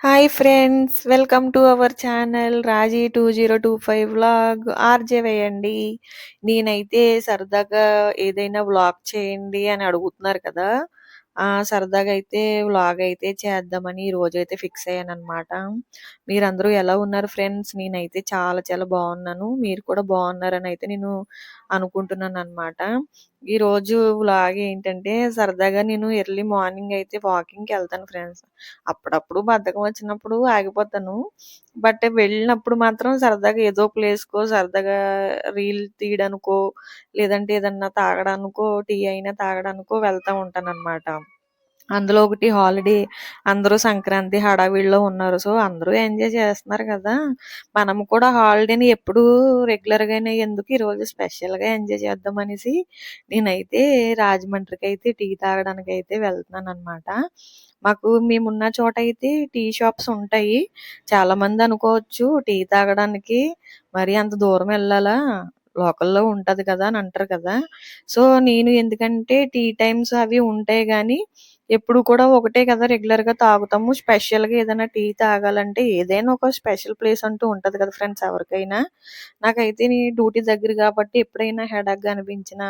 Hi friends, welcome to our channel Raji 2025 vlog. RJ వేయండి. నేనైతే సరదాగా ఏదైనా వ్లాగ్ చేయండి అని అడుగుతున్నారు కదా. సరదాగా అయితే వ్లాగ్ అయితే చేద్దామని ఈ రోజైతే ఫిక్స్ అయ్యానన్నమాట. మీరందరూ ఎలా ఉన్నారు ఫ్రెండ్స్? నేనైతే చాలా చాలా బాగున్నాను. మీరు కూడా బాగున్నారని అయితే నేను అనుకుంటున్నాను అన్నమాట. ఈరోజు వ్లాగ్ ఏంటంటే సరదాగా నేను ఎర్లీ మార్నింగ్ అయితే వాకింగ్కి వెళ్తాను ఫ్రెండ్స్. అప్పుడప్పుడు బద్ధకం వచ్చినప్పుడు ఆగిపోతాను. బట్ వెళ్ళినప్పుడు మాత్రం సరదాగా ఏదో ప్లేస్‌కో సరదాగా రీల్ తీయడానికో, లేదంటే ఏదన్నా తాగడానికో, టీ అయినా తాగడానికో వెళ్తా ఉంటాననమాట. అందులో ఒకటి హాలిడే. అందరూ సంక్రాంతి హడావిడిలో ఉన్నారు. సో, అందరూ ఎంజాయ్ చేస్తున్నారు కదా. మనం కూడా హాలిడేని ఎప్పుడూ రెగ్యులర్‌గానే ఎందుకు ఈరోజు స్పెషల్‌గా ఎంజాయ్ చేద్దామనేసి నేనైతే రాజమండ్రికైతే టీ తాగడానికైతే వెళ్తున్నాననమాట. మేమున్న చోటైతే టీ షాప్స్ ఉంటాయి. చాలామంది అనుకోవచ్చు టీ తాగడానికి మరీ అంత దూరం ఎళ్ళాలా? లోకల్‌లో ఉంటది కదా అని అంటారు కదా. సో, నేను ఎందుకంటే టీ టైమ్స్ అవి ఉంటాయి గానీ, ఎప్పుడు కూడా ఒకటే కదా రెగ్యులర్‌గా తాగుతాము. స్పెషల్‌గా ఏదైనా టీ తాగాలంటే ఏదైనా ఒక స్పెషల్ ప్లేస్ అంటూ ఉంటది కదా ఫ్రెండ్స్ ఎవరికైనా. నాకైతే డ్యూటీ దగ్గర కాబట్టి ఎప్పుడైనా హెడేక్‌గా అనిపించినా,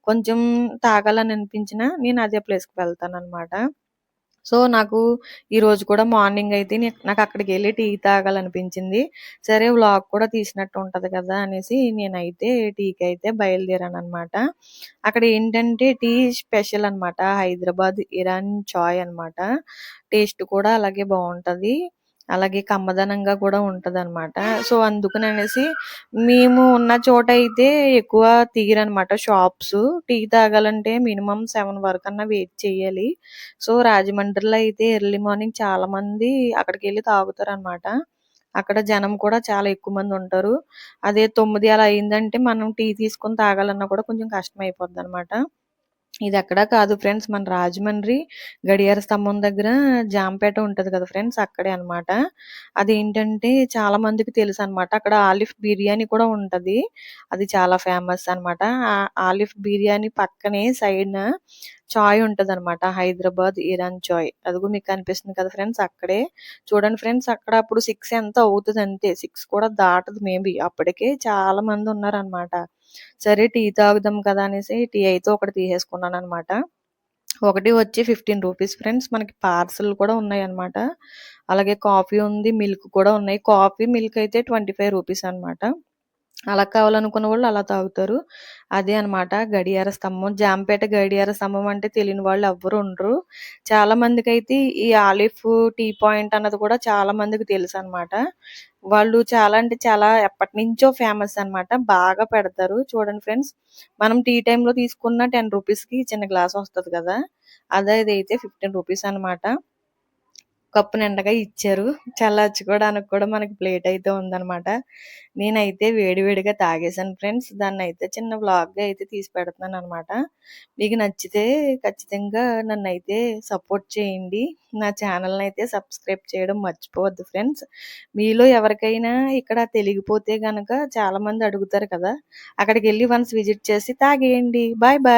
కొంచెం తాగాలని అనిపించినా నేను అదే ప్లేస్‌కి వెళ్తాననమాట. సో, నాకు ఈరోజు కూడా మార్నింగ్ అయితే నాకు అక్కడికెళ్ళి టీ తాగాలనిపించింది. సరే వ్లాగ్ కూడా తీసినట్టు ఉంటది కదా అనేసి నేనైతే టీకైతే బయలుదేరాననమాట. అక్కడ ఏంటంటే టీ స్పెషల్ అనమాట. హైదరాబాద్ ఇరాన్ చాయ్ అనమాట. టేస్ట్ కూడా అలాగే బావుంటది. అలాగే కమ్మదనంగా కూడా ఉంటదనమాట. సో, అందుకననేసి మేము ఉన్న చోటైతే ఎక్కువ తీయరనమాట షాప్స్. టీ తాగాలంటే మినిమమ్ 7 వరకన్నా వెయిట్ చేయాలి. సో, రాజమండ్రిలో అయితే ఎర్లీ మార్నింగ్ చాలామంది అక్కడికెళ్ళి తాగుతారనమాట. అక్కడ జనం కూడా చాలా ఎక్కువ మందుంటారు. అదే 9 అలా అయిందంటే మనం టీ తీసుకొని తాగాలన్నా కూడా కొంచెం కష్టమైపోద్దనమాట. ఇదెక్కడా కాదు ఫ్రెండ్స్. మన రాజమండ్రి గడియార స్తంభం దగ్గర జాంపేట ఉంటది కదా ఫ్రెండ్స్. అక్కడే అనమాట. అదేంటంటే చాలా మందికి తెలుసనమాట. అక్కడ ఆలిఫ్ బిర్యానీ కూడా ఉంటది. అది చాలా ఫేమస్ అనమాట. ఆలిఫ్ బిర్యానీ పక్కనే సైడ్‌న చాయ్ ఉంటదనమాట. హైదరాబాద్ ఇరాన్ చాయ్. అదిగో మీకు కనిపిస్తుంది కదా ఫ్రెండ్స్ అక్కడే. చూడండి ఫ్రెండ్స్ అక్కడ అప్పుడు 6 ఎంతో అవుతదంతే. 6 కూడా దాటదు మేబీ. అప్పటికే చాలా మందున్నారనమాట. సరే టీ తాగుదాం కదా అనేసి టీ అయితే ఒకటి తీసేసుకున్నాననమాట. ఒకటి వచ్చి 15 రూపీస్ ఫ్రెండ్స్. మనకి పార్సెల్ కూడా ఉన్నాయన్నమాట. అలాగే కాఫీ ఉంది, మిల్క్ కూడా ఉన్నాయి. కాఫీ, మిల్క్ అయితే 25 రూపీస్ అనమాట. అలా కావాలనుకున్న వాళ్ళు అలా తాగుతారు. అదే అనమాట గడియార స్తంభం. జాంపేట గడియార స్తంభం అంటే తెలియని వాళ్ళు ఎవ్వరు ఉండరు. చాలా మందికైతే ఈ ఆలిఫ్ టీ పాయింట్ అన్నది కూడా చాలా మందికి తెలుసనమాట. వాళ్ళు చాలా అంటే చాలా ఎప్పటినుంచో ఫేమస్ అనమాట. బాగా పెడతారు. చూడండి ఫ్రెండ్స్. మనం టీ టైమ్‌లో తీసుకున్న 10 రూపీస్‌కి చిన్న గ్లాస్ వస్తది కదా. అదే ఇదైతే 15 రూపీస్ అనమాట. కప్పు నిండగా ఇచ్చారు. చల్లార్చుకోవడానికి కూడా మనకి ప్లేట్ అయితే ఉందనమాట. నేనైతే వేడి వేడిగా తాగేసాను ఫ్రెండ్స్. దాన్నయితే చిన్న వ్లాగ్‌గా అయితే తీసి పెడుతున్నాననమాట. మీకు నచ్చితే ఖచ్చితంగా నన్నైతే సపోర్ట్ చేయండి. నా ఛానల్‌నైతే సబ్స్క్రైబ్ చేయడం మర్చిపోవద్దు ఫ్రెండ్స్. మీలో ఎవరికైనా ఇక్కడ తెలియకపోతే గనక చాలామంది అడుగుతారు కదా. అక్కడికెళ్ళి వన్స్ విజిట్ చేసి తాగేయండి. Bye bye.